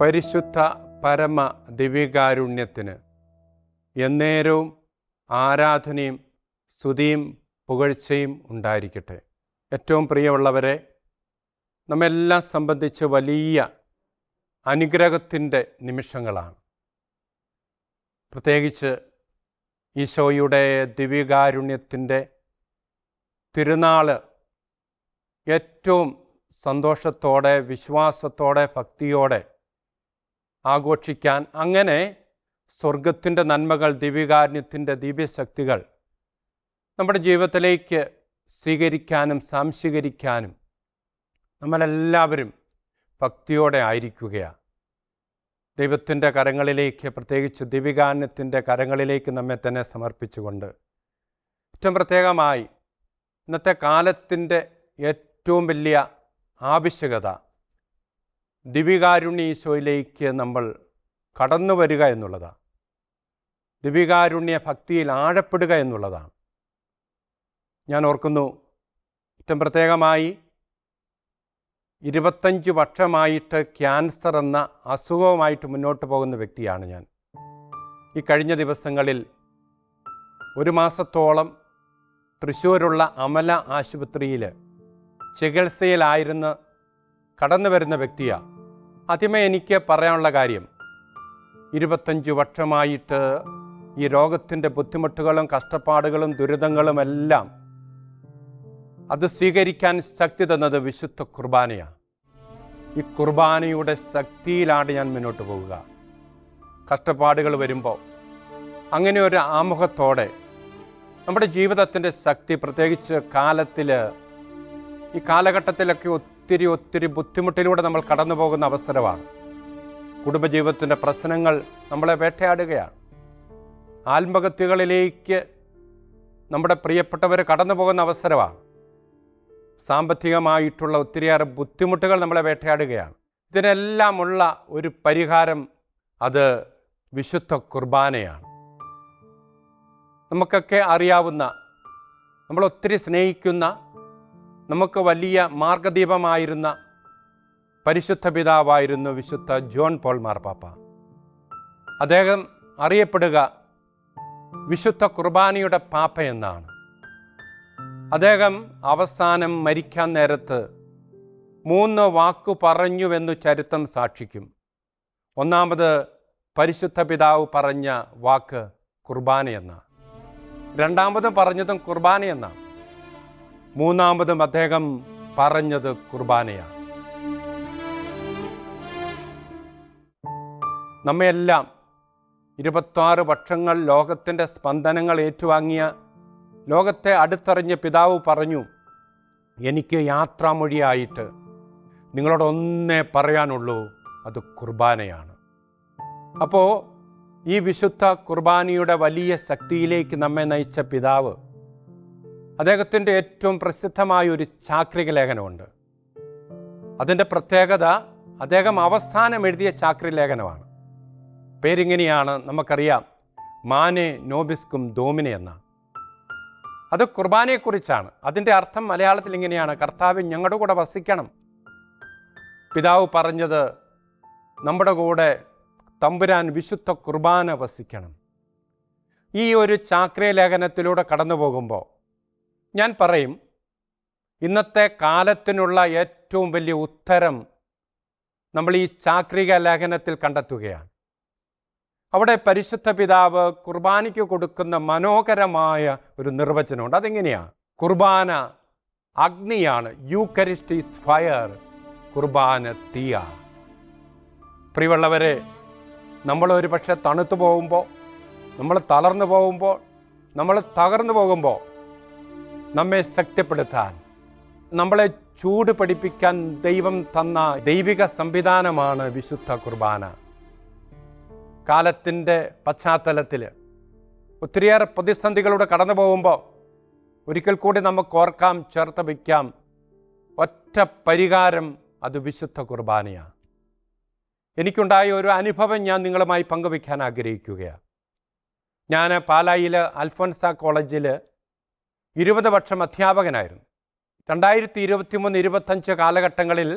പരിശുദ്ധ പരമ ദിവ്യകാരുണ്യത്തിന് എന്നേരവും ആരാധനയും സ്തുതിയും പുകഴ്ചയും ഉണ്ടായിരിക്കട്ടെ. ഏറ്റവും പ്രിയമുള്ളവരെ, നമ്മെല്ലാം സംബന്ധിച്ച് വലിയ അനുഗ്രഹത്തിൻ്റെ നിമിഷങ്ങളാണ്. പ്രത്യേകിച്ച് ഈശോയുടെ ദിവ്യകാരുണ്യത്തിൻ്റെ തിരുനാൾ ഏറ്റവും സന്തോഷത്തോടെ, വിശ്വാസത്തോടെ, ഭക്തിയോടെ ആഘോഷിക്കാൻ, അങ്ങനെ സ്വർഗത്തിൻ്റെ നന്മകൾ, ദിവ്യകാരുണ്യത്തിൻ്റെ ദിവ്യശക്തികൾ നമ്മുടെ ജീവിതത്തിലേക്ക് സ്വീകരിക്കാനും സംശീകരിക്കാനും നമ്മളെല്ലാവരും ഭക്തിയോടെ ആയിരിക്കുകയാണ്. ദൈവത്തിൻ്റെ കരങ്ങളിലേക്ക്, പ്രത്യേകിച്ച് ദിവ്യകാരുണ്യത്തിൻ്റെ കരങ്ങളിലേക്ക് നമ്മെ തന്നെ സമർപ്പിച്ചുകൊണ്ട്, ഏറ്റവും പ്രത്യേകമായി ഇന്നത്തെ കാലത്തിൻ്റെ ഏറ്റവും വലിയ ആവശ്യകത ദിവ്യകാരുണ്യ ഈശോയിലേക്ക് നമ്മൾ കടന്നു വരിക എന്നുള്ളതാണ്. ദിവ്യകാരുണ്യ ഭക്തിയിൽ ആഴപ്പെടുക എന്നുള്ളതാണ്. ഞാൻ ഓർക്കുന്നു, ഏറ്റവും പ്രത്യേകമായി 25 വർഷമായിട്ട് ക്യാൻസർ എന്ന അസുഖവുമായിട്ട് മുന്നോട്ട് പോകുന്ന വ്യക്തിയാണ് ഞാൻ. ഈ കഴിഞ്ഞ ദിവസങ്ങളിൽ 1 മാസത്തോളം തൃശ്ശൂരുള്ള അമല ആശുപത്രിയിൽ ചികിത്സയിലായിരുന്ന് കടന്നു വരുന്ന വ്യക്തിയാണ്. ആദ്യമേ എനിക്ക് പറയാനുള്ള കാര്യം, 25 വർഷമായിട്ട് ഈ രോഗത്തിൻ്റെ ബുദ്ധിമുട്ടുകളും കഷ്ടപ്പാടുകളും ദുരിതങ്ങളും എല്ലാം അത് സ്വീകരിക്കാൻ ശക്തി തന്നത് വിശുദ്ധ കുർബാനയാണ്. ഈ കുർബാനയുടെ ശക്തിയിലാണ് ഞാൻ മുന്നോട്ട് പോവുക. കഷ്ടപ്പാടുകൾ വരുമ്പോൾ അങ്ങനെ ഒരു ആമുഖത്തോടെ നമ്മുടെ ജീവിതത്തിൻ്റെ ശക്തി, പ്രത്യേകിച്ച് ഈ കാലഘട്ടത്തിലൊക്കെ ഒത്തിരി ബുദ്ധിമുട്ടിലൂടെ നമ്മൾ കടന്നു പോകുന്ന അവസരമാണ്. കുടുംബജീവിതത്തിൻ്റെ പ്രശ്നങ്ങൾ നമ്മളെ വേട്ടയാടുകയാണ്. ആത്മഹത്യകളിലേക്ക് നമ്മുടെ പ്രിയപ്പെട്ടവർ കടന്നു പോകുന്ന അവസരമാണ്. സാമ്പത്തികമായിട്ടുള്ള ഒത്തിരിയേറെ ബുദ്ധിമുട്ടുകൾ നമ്മളെ വേട്ടയാടുകയാണ്. ഇതിനെല്ലാമുള്ള ഒരു പരിഹാരം അത് വിശുദ്ധ കുർബാനയാണ്. നമുക്കൊക്കെ അറിയാവുന്ന, നമ്മളൊത്തിരി സ്നേഹിക്കുന്ന, നമുക്ക് വലിയ മാർഗദീപമായിരുന്ന പരിശുദ്ധ പിതാവായിരുന്നു വിശുദ്ധ ജോൺ പോൾ മാർപ്പാപ്പ. അദ്ദേഹം അറിയപ്പെടുക വിശുദ്ധ കുർബാനയുടെ പാപ്പ എന്നാണ്. അദ്ദേഹം അവസാനം മരിക്കാൻ നേരത്ത് 3 വാക്കു പറഞ്ഞുവെന്നു ചരിത്രം സാക്ഷിക്കും. ഒന്നാമത് പരിശുദ്ധ പിതാവ് പറഞ്ഞ വാക്ക് കുർബാനയെന്ന, രണ്ടാമതും പറഞ്ഞതും കുർബാനയെന്നാണ്, മൂന്നാമതും അദ്ദേഹം പറഞ്ഞത് കുർബാനയാണ്. നമ്മയെല്ലാം 26 വർഷങ്ങൾ ലോകത്തിൻ്റെ സ്പന്ദനങ്ങൾ ഏറ്റുവാങ്ങിയ, ലോകത്തെ അടുത്തറിഞ്ഞ പിതാവ് പറഞ്ഞു, എനിക്ക് യാത്രാമൊഴിയായിട്ട് നിങ്ങളോട് ഒന്നേ പറയാനുള്ളൂ, അത് കുർബാനയാണ്. അപ്പോൾ ഈ വിശുദ്ധ കുർബാനയുടെ വലിയ ശക്തിയിലേക്ക് നമ്മെ നയിച്ച പിതാവ്, അദ്ദേഹത്തിൻ്റെ ഏറ്റവും പ്രസിദ്ധമായ ഒരു ചാക്രിക ലേഖനമുണ്ട്. അതിൻ്റെ പ്രത്യേകത, അദ്ദേഹം അവസാനം എഴുതിയ ചാക്രിക ലേഖനമാണ്. പേരിങ്ങനെയാണ്, നമുക്കറിയാം, മാനെ നോബിസ്കും ദോമിനെ എന്ന. അത് കുർബാനയെക്കുറിച്ചാണ്. അതിൻ്റെ അർത്ഥം മലയാളത്തിൽ ഇങ്ങനെയാണ്, കർത്താവ് ഞങ്ങളുടെ കൂടെ വസിക്കണം. പിതാവ് പറഞ്ഞത്, നമ്മുടെ കൂടെ തമ്പുരാൻ വിശുദ്ധ കുർബാന വസിക്കണം. ഈ ഒരു ചാക്രിക ലേഖനത്തിലൂടെ കടന്നു പോകുമ്പോൾ ഞാൻ പറയും, ഇന്നത്തെ കാലത്തിനുള്ള ഏറ്റവും വലിയ ഉത്തരം നമ്മൾ ഈ ചാക്രിക ലേഖനത്തിൽ കണ്ടെത്തുകയാണ്. അവിടെ പരിശുദ്ധ പിതാവ് കുർബാനയ്ക്ക് കൊടുക്കുന്ന മനോഹരമായ ഒരു നിർവചനമുണ്ട്. അതെങ്ങനെയാണ്? കുർബാന അഗ്നിയാണ്, യൂക്കരിസ്റ്റ് ഈസ് ഫയർ, കുർബാന തീയ. പ്രിയമുള്ളവരെ, നമ്മളൊരു പക്ഷേ തണുത്തു പോകുമ്പോൾ, നമ്മൾ തളർന്നു പോകുമ്പോൾ, നമ്മൾ തകർന്നു പോകുമ്പോൾ നമ്മെ ശക്തിപ്പെടുത്താൻ, നമ്മളെ ചൂട് പഠിപ്പിക്കാൻ ദൈവം തന്ന ദൈവിക സംവിധാനമാണ് വിശുദ്ധ കുർബാന. കാലത്തിൻ്റെ പശ്ചാത്തലത്തിൽ ഒത്തിരിയേറെ പ്രതിസന്ധികളുടെ കടന്നു പോകുമ്പോൾ ഒരിക്കൽ കൂടി നമുക്ക് ഓർക്കാം, ചേർത്ത് വയ്ക്കാം, ഒറ്റ പരിഹാരം, അത് വിശുദ്ധ കുർബാനയാണ്. എനിക്കുണ്ടായ ഒരു അനുഭവം ഞാൻ നിങ്ങളുമായി പങ്കുവയ്ക്കാൻ ആഗ്രഹിക്കുകയാണ്. ഞാൻ പാലായിൽ അൽഫോൻസ കോളേജിൽ 20 വർഷം അധ്യാപകനായിരുന്നു. 2023-25 കാലഘട്ടങ്ങളിൽ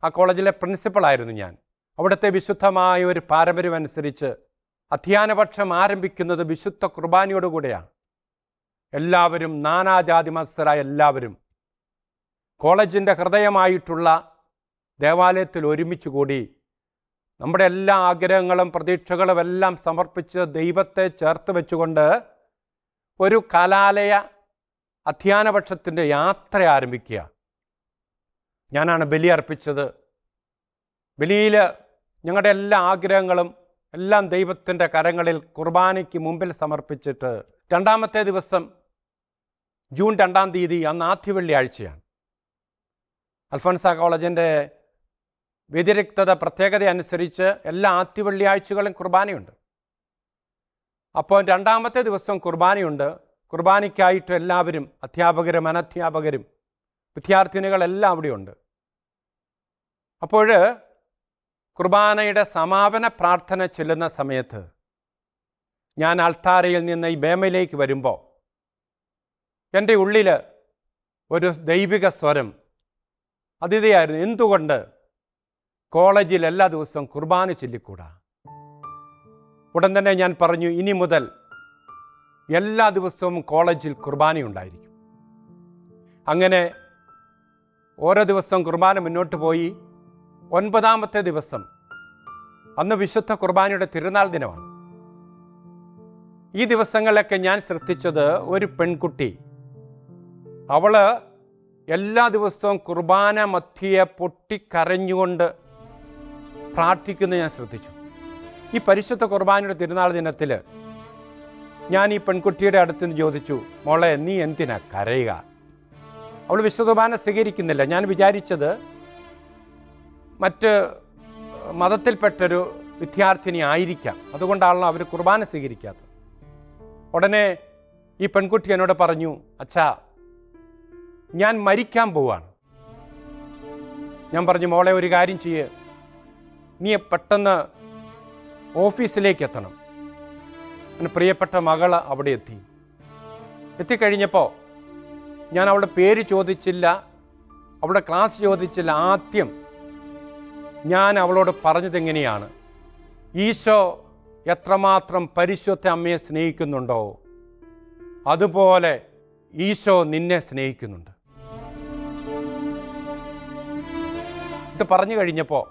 ആ കോളേജിലെ പ്രിൻസിപ്പളായിരുന്നു ഞാൻ. അവിടുത്തെ വിശുദ്ധമായ ഒരു പാരമ്പര്യമനുസരിച്ച് അധ്യയനപക്ഷം ആരംഭിക്കുന്നത് വിശുദ്ധ കുർബാനയോടുകൂടെയാണ്. എല്ലാവരും, നാനാജാതി മതസ്ഥരായ എല്ലാവരും കോളേജിൻ്റെ ഹൃദയമായിട്ടുള്ള ദേവാലയത്തിൽ ഒരുമിച്ച് കൂടി നമ്മുടെ എല്ലാ ആഗ്രഹങ്ങളും പ്രതീക്ഷകളും എല്ലാം സമർപ്പിച്ച് ദൈവത്തെ ചേർത്ത് വെച്ചുകൊണ്ട് ഒരു കലാലയ അധ്യയനപക്ഷത്തിൻ്റെ യാത്ര ആരംഭിക്കുക. ഞാനാണ് ബലി അർപ്പിച്ചത്. ബലിയിൽ ഞങ്ങളുടെ എല്ലാ ആഗ്രഹങ്ങളും എല്ലാം ദൈവത്തിൻ്റെ കരങ്ങളിൽ കുർബാനയ്ക്ക് മുമ്പിൽ സമർപ്പിച്ചിട്ട് രണ്ടാമത്തെ ദിവസം ജൂൺ 2-ാം തീയതി, അന്ന് ആദ്യ വെള്ളിയാഴ്ചയാണ്. അൽഫോൻസ കോളേജിൻ്റെ വ്യതിരിക്തത പ്രത്യേകത അനുസരിച്ച് എല്ലാ ആദ്യ വെള്ളിയാഴ്ചകളും കുർബാനയുണ്ട്. അപ്പോൾ രണ്ടാമത്തെ ദിവസം കുർബാനയുണ്ട്. കുർബാനയ്ക്കായിട്ട് എല്ലാവരും, അധ്യാപകരും അനധ്യാപകരും വിദ്യാർത്ഥിനികളെല്ലാം അവിടെയുണ്ട്. അപ്പോൾ കുർബാനയുടെ സമാപന പ്രാർത്ഥന ചൊല്ലുന്ന സമയത്ത് ഞാൻ അൾത്താരയിൽ നിന്ന് ഈ ബേമയിലേക്ക് വരുമ്പോൾ എൻ്റെ ഉള്ളിൽ ഒരു ദൈവിക സ്വരം അതിഥിയായിരുന്നു. എന്തുകൊണ്ട് കോളേജിൽ എല്ലാ ദിവസവും കുർബാന ചൊല്ലിക്കൂടാ? ഉടൻ തന്നെ ഞാൻ പറഞ്ഞു, ഇനി മുതൽ എല്ലാ ദിവസവും കോളേജിൽ കുർബാനയുണ്ടായിരിക്കും. അങ്ങനെ ഓരോ ദിവസവും കുർബാന മുന്നോട്ട് പോയി. 9-ാമത്തെ ദിവസം, അന്ന് വിശുദ്ധ കുർബാനയുടെ തിരുനാൾ ദിനമാണ്. ഈ ദിവസങ്ങളിലൊക്കെ ഞാൻ ശ്രദ്ധിച്ചത് ഒരു പെൺകുട്ടി, അവള് എല്ലാ ദിവസവും കുർബാന മധ്യയെ പൊട്ടിക്കരഞ്ഞുകൊണ്ട് പ്രാർത്ഥിക്കുന്നത് ഞാൻ ശ്രദ്ധിച്ചു. ഈ പരിശുദ്ധ കുർബാനയുടെ തിരുനാൾ ദിനത്തിൽ ഞാൻ ഈ പെൺകുട്ടിയുടെ അടുത്ത് നിന്ന് ചോദിച്ചു, മോളെ നീ എന്തിനാ കരയുക? അവൾ വിശുദ്ധ കുർബാന സ്വീകരിക്കുന്നില്ല. ഞാൻ വിചാരിച്ചത് മറ്റ് മതത്തിൽപ്പെട്ടൊരു വിദ്യാർത്ഥിനി ആയിരിക്കാം, അതുകൊണ്ടാണല്ലോ അവർ കുർബാന സ്വീകരിക്കാത്തത്. ഉടനെ ഈ പെൺകുട്ടി എന്നോട് പറഞ്ഞു, അച്ഛാ ഞാൻ മരിക്കാൻ പോവാണ്. ഞാൻ പറഞ്ഞു, മോളെ ഒരു കാര്യം ചെയ്യ്, നീ പെട്ടെന്ന് ഓഫീസിലേക്ക് എത്തണം. എൻ്റെ പ്രിയപ്പെട്ട മകൾ അവിടെ എത്തിക്കഴിഞ്ഞപ്പോൾ ഞാൻ അവളുടെ പേര് ചോദിച്ചില്ല, അവളുടെ ക്ലാസ് ചോദിച്ചില്ല. ആദ്യം ഞാൻ അവളോട് പറഞ്ഞതെങ്ങനെയാണ്, ഈശോ എത്രമാത്രം പരിശുദ്ധ അമ്മയെ സ്നേഹിക്കുന്നുണ്ടോ അതുപോലെ ഈശോ നിന്നെ സ്നേഹിക്കുന്നുണ്ട്. ഇത് പറഞ്ഞു കഴിഞ്ഞപ്പോൾ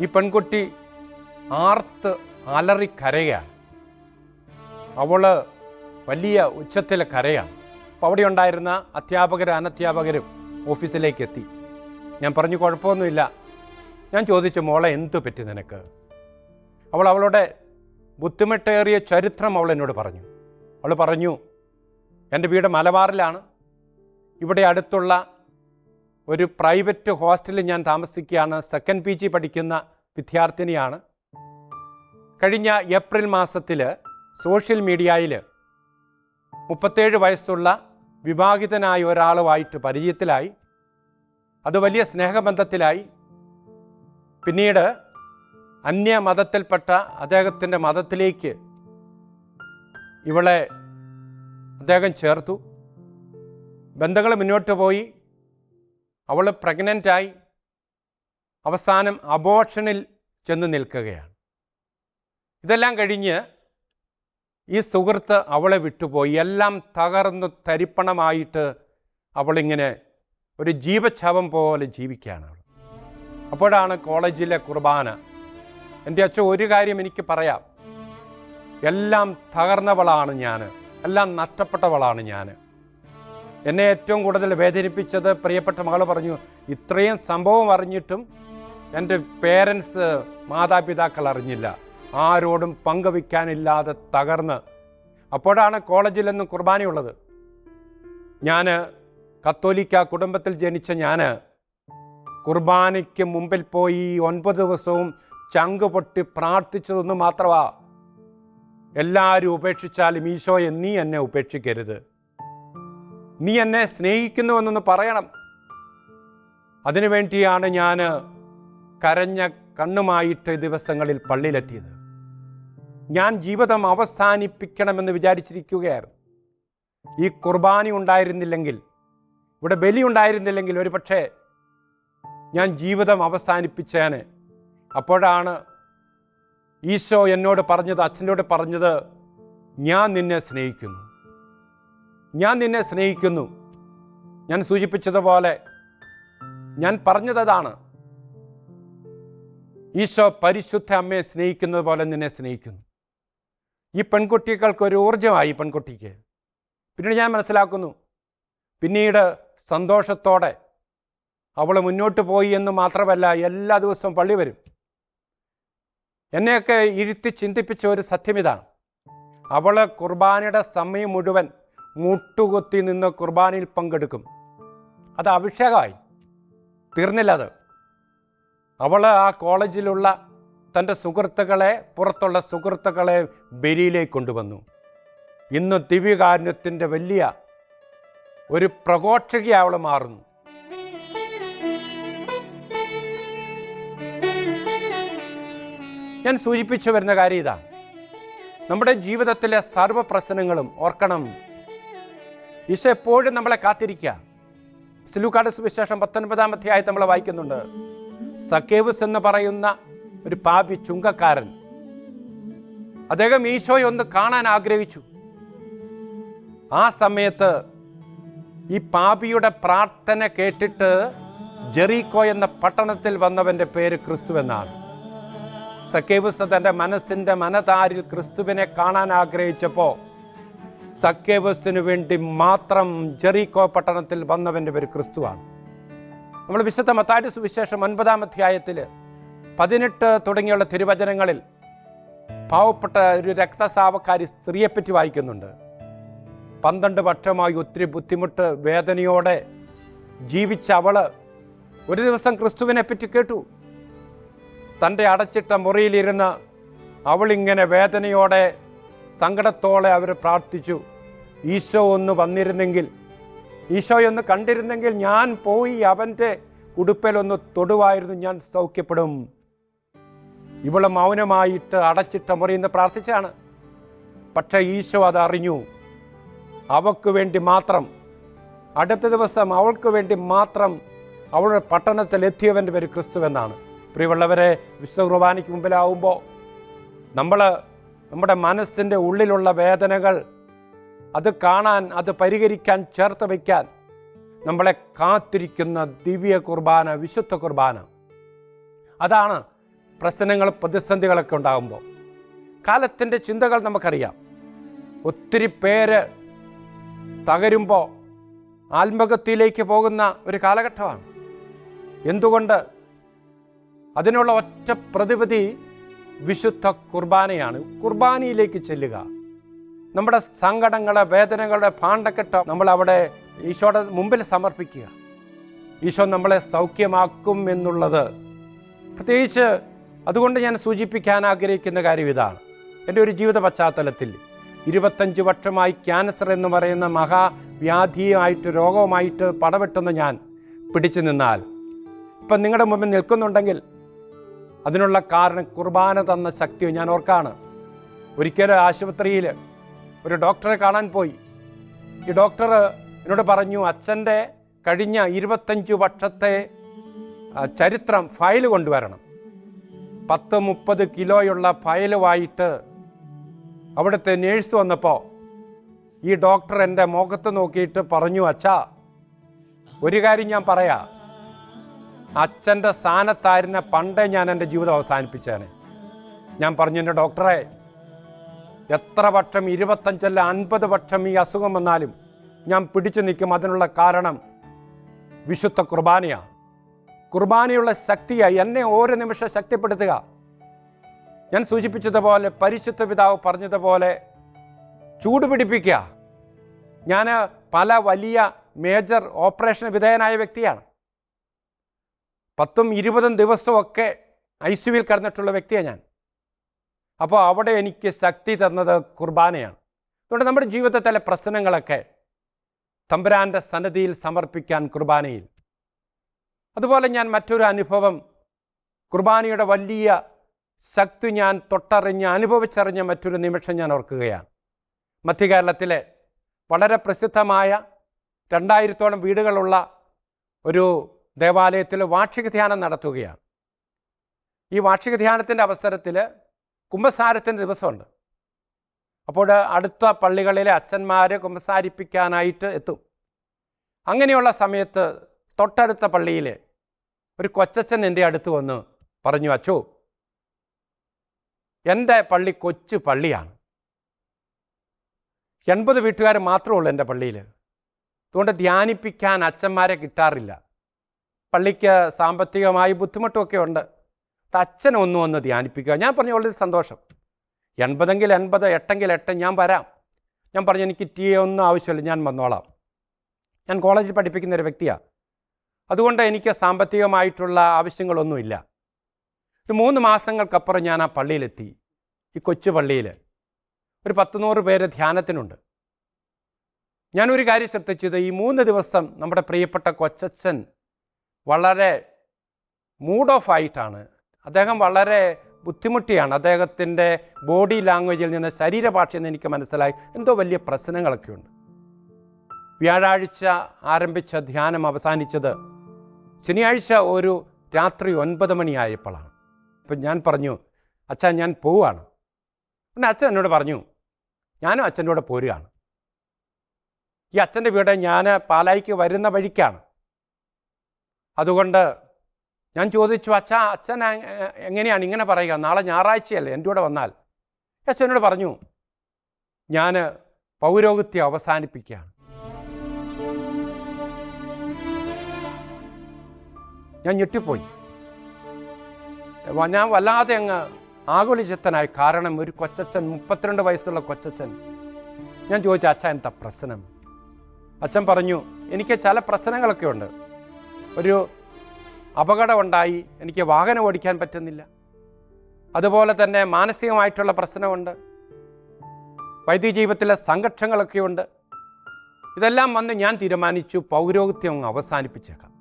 ഈ പെൺകുട്ടി ആർത്ത് അലറി കരയാണ്. അവള് വലിയ ഉച്ചത്തിൽ കരയാണ്. അപ്പോൾ അവിടെ ഉണ്ടായിരുന്ന അധ്യാപകരും അനധ്യാപകരും ഓഫീസിലേക്ക് എത്തി. ഞാൻ പറഞ്ഞു, കുഴപ്പമൊന്നുമില്ല. ഞാൻ ചോദിച്ചു, മോളെ എന്തു പറ്റി നിനക്ക്? അവളുടെ ബുദ്ധിമുട്ടേറിയ ചരിത്രം അവൾ എന്നോട് പറഞ്ഞു. അവൾ പറഞ്ഞു, എൻ്റെ വീട് മലബാറിലാണ്. ഇവിടെ അടുത്തുള്ള ഒരു പ്രൈവറ്റ് ഹോസ്റ്റലിൽ ഞാൻ താമസിക്കുകയാണ്. സെക്കൻഡ് PG പഠിക്കുന്ന വിദ്യാർത്ഥിനിയാണ്. കഴിഞ്ഞ ഏപ്രിൽ മാസത്തിൽ സോഷ്യൽ മീഡിയയിൽ 37 വയസ്സുള്ള വിവാഹിതനായ ഒരാളുമായിട്ട് പരിചയത്തിലായി. അത് വലിയ സ്നേഹബന്ധത്തിലായി. പിന്നീട് അന്യമതത്തിൽപ്പെട്ട അദ്ദേഹത്തിൻ്റെ മതത്തിലേക്ക് ഇവളെ അദ്ദേഹം ചേർത്തു. ബന്ധങ്ങൾ മുന്നോട്ട് പോയി. അവൾ പ്രഗ്നൻ്റായി. അവസാനം അബോർഷനിൽ ചെന്ന് നിൽക്കുകയാണ്. ഇതെല്ലാം കഴിഞ്ഞ് ഈ സുഹൃത്ത് അവളെ വിട്ടുപോയി. എല്ലാം തകർന്ന് തരിപ്പണമായിട്ട് അവളിങ്ങനെ ഒരു ജീവച്ഛവം പോലെ ജീവിക്കുകയാണ് അവൾ. അപ്പോഴാണ് കോളേജിലെ കുർബാന. എൻ്റെ അച്ഛൻ, ഒരു കാര്യം എനിക്ക് പറയാം, എല്ലാം തകർന്നവളാണ് ഞാൻ, എല്ലാം നഷ്ടപ്പെട്ടവളാണ് ഞാൻ. എന്നെ ഏറ്റവും കൂടുതൽ വേദനിപ്പിച്ചത് പ്രിയപ്പെട്ട മകൾ പറഞ്ഞു, ഇത്രയും സംഭവം അറിഞ്ഞിട്ടും എൻ്റെ പേരൻസ്, മാതാപിതാക്കൾ അറിഞ്ഞില്ല, ആരോടും പങ്കുവയ്ക്കാനില്ലാതെ തകർന്ന്. അപ്പോഴാണ് കോളേജിലെന്നും കുർബാനയുള്ളത്. ഞാൻ കത്തോലിക്ക കുടുംബത്തിൽ ജനിച്ച ഞാൻ കുർബാനയ്ക്ക് മുമ്പിൽ പോയി 9 ദിവസവും ചങ്ക് പൊട്ടി പ്രാർത്ഥിച്ചതൊന്നു മാത്രമാ, എല്ലാവരും ഉപേക്ഷിച്ചാലും ഈശോയെ നീ എന്നെ ഉപേക്ഷിക്കരുത്, നീ എന്നെ സ്നേഹിക്കുന്നുവെന്നൊന്ന് പറയണം. അതിനുവേണ്ടിയാണ് ഞാൻ കരഞ്ഞ കണ്ണുമായിട്ട് ദിവസങ്ങളിൽ പള്ളിയിലെത്തിയത്. ഞാൻ ജീവിതം അവസാനിപ്പിക്കണമെന്ന് വിചാരിച്ചിരിക്കുകയായിരുന്നു. ഈ കുർബാന ഉണ്ടായിരുന്നില്ലെങ്കിൽ, ഇവിടെ ബലി ഉണ്ടായിരുന്നില്ലെങ്കിൽ ഒരു പക്ഷേ ഞാൻ ജീവിതം അവസാനിപ്പിച്ചേനെ. അപ്പോഴാണ് ഈശോ എന്നോട് പറഞ്ഞത്, അച്ഛനോട് പറഞ്ഞത്, ഞാൻ നിന്നെ സ്നേഹിക്കുന്നു, ഞാൻ നിന്നെ സ്നേഹിക്കുന്നു. ഞാൻ സൂചിപ്പിച്ചതുപോലെ ഞാൻ പറഞ്ഞതാണ്, ഈശോ പരിശുദ്ധ അമ്മയെ സ്നേഹിക്കുന്നത് പോലെ നിന്നെ സ്നേഹിക്കുന്നു. ഈ പെൺകുട്ടികൾക്കൊരു ഊർജ്ജമായി. പെൺകുട്ടിക്ക് പിന്നീട് ഞാൻ മനസ്സിലാക്കുന്നു, പിന്നീട് സന്തോഷത്തോടെ അവൾ മുന്നോട്ട് പോയി എന്ന് മാത്രമല്ല, എല്ലാ ദിവസവും പള്ളി വരും. എന്നെയൊക്കെ ഇരുത്തി ചിന്തിപ്പിച്ച ഒരു സത്യം ഇതാണ്, അവൾ കുർബാനയുടെ സമയം മുഴുവൻ മുട്ടുകുത്തി നിന്ന് കുർബാനയിൽ പങ്കെടുക്കും. അത് അഭിഷേകമായി തീർന്നില്ല. അത് അവൾ ആ കോളേജിലുള്ള തൻ്റെ സുഹൃത്തുക്കളെ, പുറത്തുള്ള സുഹൃത്തുക്കളെ ബലിയിലേക്ക് കൊണ്ടുവന്നു. ഇന്ന് ദിവ്യകാരുണ്യത്തിൻ്റെ വലിയ ഒരു പ്രഘോഷകയായി അവൾ മാറുന്നു. ഞാൻ സൂചിപ്പിച്ചു വരുന്ന കാര്യം ഇതാണ്, നമ്മുടെ ജീവിതത്തിലെ സർവ്വ പ്രശ്നങ്ങളും ഓർക്കണം, ഈശോ എപ്പോഴും നമ്മളെ കാത്തിരിക്കുക. ലൂക്കായുടെ സുവിശേഷം 19-ാം അധ്യായത്തിൽ നമ്മൾ വായിക്കുന്നുണ്ട്, സക്കേവുസ് എന്ന് പറയുന്ന ഒരു പാപി ചുങ്കക്കാരൻ, അദ്ദേഹം ഈശോയെ ഒന്ന് കാണാൻ ആഗ്രഹിച്ചു. ആ സമയത്ത് ഈ പാപിയുടെ പ്രാർത്ഥന കേട്ടിട്ട് ജെറീക്കോ എന്ന പട്ടണത്തിൽ വന്നവൻ്റെ പേര് ക്രിസ്തു എന്നാണ്. സക്കേവുസ് തൻ്റെ മനസ്സിൻ്റെ മനതാരിൽ ക്രിസ്തുവിനെ കാണാൻ ആഗ്രഹിച്ചപ്പോൾ സക്കേവുസിന് വേണ്ടി മാത്രം ജെറീക്കോ പട്ടണത്തിൽ വന്നവൻ്റെ പേര് ക്രിസ്തുവാണ്. നമ്മൾ വിശുദ്ധ മത്തായിയുടെ സുവിശേഷം 9-ാം അധ്യായത്തിൽ 18 തുടങ്ങിയുള്ള തിരുവചനങ്ങളിൽ പാവപ്പെട്ട ഒരു രക്തസ്രാവക്കാരി സ്ത്രീയെപ്പറ്റി വായിക്കുന്നുണ്ട്. 12 വർഷമായി ഒത്തിരി ബുദ്ധിമുട്ട് വേദനയോടെ ജീവിച്ച അവള് ഒരു ദിവസം ക്രിസ്തുവിനെ പറ്റി കേട്ടു. തൻ്റെ അടച്ചിട്ട മുറിയിലിരുന്ന് അവളിങ്ങനെ വേദനയോടെ സങ്കടത്തോടെ അവർ പ്രാർത്ഥിച്ചു, ഈശോ ഒന്ന് വന്നിരുന്നെങ്കിൽ, ഈശോയൊന്ന് കണ്ടിരുന്നെങ്കിൽ ഞാൻ പോയി അവൻ്റെ ഉടുപ്പിലൊന്ന് തൊടുവായിരുന്നു, ഞാൻ സൗഖ്യപ്പെടും. ഇവള് മൗനമായിട്ട് അടച്ചിട്ട മുറിയിൽ നിന്ന് പ്രാർത്ഥിച്ചാണ്. പക്ഷേ ഈശോ അതറിഞ്ഞു. അവൾക്ക് വേണ്ടി മാത്രം അടുത്ത ദിവസം അവൾക്ക് വേണ്ടി മാത്രം അവളുടെ പട്ടണത്തിൽ എത്തിയവൻ്റെ പേര് ക്രിസ്തു എന്നാണ്. പ്രിയമുള്ളവരെ, വിശുദ്ധ കുർബാനയ്ക്ക് മുമ്പിലാവുമ്പോൾ നമ്മുടെ മനസ്സിൻ്റെ ഉള്ളിലുള്ള വേദനകൾ അത് കാണാൻ, അത് പരിഹരിക്കാൻ, ചേർത്ത് വയ്ക്കാൻ നമ്മളെ കാത്തിരിക്കുന്ന ദിവ്യ കുർബാന, വിശുദ്ധ കുർബാന. അതാണ് പ്രശ്നങ്ങൾ, പ്രതിസന്ധികളൊക്കെ ഉണ്ടാകുമ്പോൾ. കാലത്തിൻ്റെ ചിന്തകൾ നമുക്കറിയാം. ഒത്തിരി പേര് തകരുമ്പോൾ ആത്മഹത്യയിലേക്ക് പോകുന്ന ഒരു കാലഘട്ടമാണ്. എന്തുകൊണ്ട്? അതിനുള്ള ഒറ്റ പ്രതിവിധി വിശുദ്ധ കുർബാനയാണ്. കുർബാനയിലേക്ക് ചെല്ലുക, നമ്മുടെ സങ്കടങ്ങളെ, വേദനകളുടെ ഭാണ്ഡക്കെട്ട് നമ്മൾ അവിടെ ഈശോയുടെ മുമ്പിൽ സമർപ്പിക്കുക. ഈശോ നമ്മളെ സൗഖ്യമാക്കും എന്നുള്ളത് പ്രത്യേകിച്ച് അതുകൊണ്ട് ഞാൻ സൂചിപ്പിക്കാൻ ആഗ്രഹിക്കുന്ന കാര്യം ഇതാണ്. എൻ്റെ ഒരു ജീവിത പശ്ചാത്തലത്തിൽ 25 വർഷമായി ക്യാൻസർ എന്ന് പറയുന്ന മഹാവ്യാധിയായിട്ട്, രോഗവുമായിട്ട് പടവെട്ടുന്ന ഞാൻ പിടിച്ചു നിന്നാൽ, ഇപ്പം നിങ്ങളുടെ മുമ്പിൽ നിൽക്കുന്നുണ്ടെങ്കിൽ അതിനുള്ള കാരണം കുർബാന തന്ന ശക്തി ഞാൻ ഓർക്കാണ്. ഒരിക്കലും ആശുപത്രിയിൽ ഒരു ഡോക്ടറെ കാണാൻ പോയി. ഈ ഡോക്ടർ എന്നോട് പറഞ്ഞു, അച്ഛൻ്റെ കഴിഞ്ഞ 25 വർഷത്തെ ചരിത്രം ഫയൽ കൊണ്ടുവരണം. 10-30 കിലോയുള്ള ഫയലുമായിട്ട് അവിടുത്തെ നേഴ്സ് വന്നപ്പോൾ ഈ ഡോക്ടർ എൻ്റെ മുഖത്ത് നോക്കിയിട്ട് പറഞ്ഞു, അച്ഛാ, ഒരു കാര്യം ഞാൻ പറയാം, അച്ഛൻ്റെ സ്ഥാനത്തായിരുന്ന പണ്ടേ ഞാൻ എൻ്റെ ജീവിതം അവസാനിപ്പിച്ചേനെ. ഞാൻ പറഞ്ഞു, എൻ്റെ ഡോക്ടറെ, എത്ര വർഷം, 25 അല്ല 50 വർഷം ഈ അസുഖം വന്നാലും ഞാൻ പിടിച്ചു നിൽക്കും. അതിനുള്ള കാരണം വിശുദ്ധ കുർബാനയാണ്. കുർബാനയുള്ള ശക്തിയായി എന്നെ ഓരോ നിമിഷം ശക്തിപ്പെടുത്തുക. ഞാൻ സൂചിപ്പിച്ചതുപോലെ, പരിശുദ്ധ പിതാവ് പറഞ്ഞതുപോലെ ചൂടുപിടിപ്പിക്കുക. ഞാൻ പല വലിയ മേജർ ഓപ്പറേഷൻ വിധേയനായ വ്യക്തിയാണ്. 10-20 ദിവസമൊക്കെ ICUവിൽ കിടന്നിട്ടുള്ള വ്യക്തിയാണ് ഞാൻ. അപ്പോൾ അവിടെ എനിക്ക് ശക്തി തന്നത് കുർബാനയാണ്. അതുകൊണ്ട് നമ്മുടെ ജീവിതത്തിലെ പ്രശ്നങ്ങളൊക്കെ തമ്പുരാൻ്റെ സന്നിധിയിൽ സമർപ്പിക്കാൻ കുർബാനയിൽ. അതുപോലെ ഞാൻ മറ്റൊരു അനുഭവം, കുർബാനയുടെ വലിയ ശക്തി ഞാൻ തൊട്ടറിഞ്ഞ് അനുഭവിച്ചറിഞ്ഞ മറ്റൊരു നിമിഷം ഞാൻ ഓർക്കുകയാണ്. മധ്യകേരളത്തിലെ വളരെ പ്രസിദ്ധമായ 2000-ഓളം വീടുകളുള്ള ഒരു ദേവാലയത്തിൽ വാർഷിക ധ്യാനം നടത്തുകയാണ്. ഈ വാർഷിക ധ്യാനത്തിൻ്റെ അവസരത്തിൽ കുമ്പസാരത്തിൻ്റെ ദിവസമുണ്ട്. അപ്പോൾ അടുത്ത പള്ളികളിലെ അച്ഛന്മാർ കുമ്പസാരിപ്പിക്കാനായിട്ട് എത്തും. അങ്ങനെയുള്ള സമയത്ത് തൊട്ടടുത്ത പള്ളിയിൽ ഒരു കൊച്ചച്ഛൻ എൻ്റെ അടുത്ത് വന്ന് പറഞ്ഞു, അച്ചോ, എൻ്റെ പള്ളി കൊച്ചു പള്ളിയാണ്, 80 വീട്ടുകാർ മാത്രമേ ഉള്ളൂ എൻ്റെ പള്ളിയിൽ. അതുകൊണ്ട് ധ്യാനിപ്പിക്കാൻ അച്ഛന്മാരെ കിട്ടാറില്ല. പള്ളിക്ക് സാമ്പത്തികമായി ബുദ്ധിമുട്ടുമൊക്കെ ഉണ്ട്. അച്ഛനൊന്നും ഒന്ന് ധ്യാനിപ്പിക്കുക. ഞാൻ പറഞ്ഞു, വളരെ സന്തോഷം, 80എങ്കിൽ 80, 8എങ്കിൽ 8, ഞാൻ വരാം. ഞാൻ പറഞ്ഞു, എനിക്ക് ടീ ഒന്നും ആവശ്യമില്ല, ഞാൻ വന്നോളാം. ഞാൻ കോളേജിൽ പഠിപ്പിക്കുന്ന ഒരു വ്യക്തിയാണ്. അതുകൊണ്ട് എനിക്ക് സാമ്പത്തികമായിട്ടുള്ള ആവശ്യങ്ങളൊന്നുമില്ല. ഒരു 3 മാസങ്ങൾക്കപ്പുറം ഞാൻ ആ പള്ളിയിലെത്തി. ഈ കൊച്ചു പള്ളിയിൽ ഒരു 100 പേര് ധ്യാനത്തിനുണ്ട്. ഞാനൊരു കാര്യം ശ്രദ്ധിച്ചത്, ഈ 3 ദിവസം നമ്മുടെ പ്രിയപ്പെട്ട കൊച്ചച്ഛൻ വളരെ മൂഡ് ഓഫ് ആയിട്ടാണ്. അദ്ദേഹം വളരെ ബുദ്ധിമുട്ടിയാണ്. അദ്ദേഹത്തിൻ്റെ ബോഡി ലാംഗ്വേജിൽ നിന്ന്, ശരീരഭാഷയിൽ നിന്ന് എനിക്ക് മനസ്സിലായി എന്തോ വലിയ പ്രശ്നങ്ങളൊക്കെ ഉണ്ട്. വ്യാഴാഴ്ച ആരംഭിച്ച ധ്യാനം അവസാനിച്ചത് ശനിയാഴ്ച ഒരു രാത്രി 9 മണിയായപ്പോഴാണ്. അപ്പം ഞാൻ പറഞ്ഞു, അച്ഛാ, ഞാൻ പോവുകയാണ്. പിന്നെ അച്ഛൻ എന്നോട് പറഞ്ഞു, ഞാനും അച്ഛൻ്റെ കൂടെ പോരുകയാണ്. ഈ അച്ഛൻ്റെ വീട് ഞാൻ പാലായിക്ക് വരുന്ന വഴിക്കാണ്. അതുകൊണ്ട് ഞാൻ ചോദിച്ചു, അച്ഛാ, അച്ഛൻ എങ്ങനെയാണ് ഇങ്ങനെ പറയുക, നാളെ ഞായറാഴ്ചയല്ലേ, എൻ്റെ കൂടെ വന്നാൽ? അച്ഛനോട് പറഞ്ഞു, ഞാൻ പൗരോഹിത്യം അവസാനിപ്പിക്കുകയാണ്. ഞാൻ ഞെട്ടിപ്പോയി. ഞാൻ വല്ലാതെ അങ്ങ് ആകുലചിത്തനായി. കാരണം ഒരു കൊച്ചച്ഛൻ, 32 വയസ്സുള്ള കൊച്ചച്ഛൻ. ഞാൻ ചോദിച്ചു, അച്ഛൻ എന്താ പ്രശ്നം? അച്ഛൻ പറഞ്ഞു, എനിക്ക് ചില പ്രശ്നങ്ങളൊക്കെ ഉണ്ട്. ഒരു അപകടമുണ്ടായി, എനിക്ക് വാഹനം ഓടിക്കാൻ പറ്റുന്നില്ല. അതുപോലെ തന്നെ മാനസികമായിട്ടുള്ള പ്രശ്നമുണ്ട്, വൈദിക ജീവിതത്തിലെ സംഘർഷങ്ങളൊക്കെ ഉണ്ട്. ഇതെല്ലാം വന്ന് ഞാൻ തീരുമാനിച്ചു, പൗരോഹിത്യം അങ്ങ് അവസാനിപ്പിച്ചേക്കാം.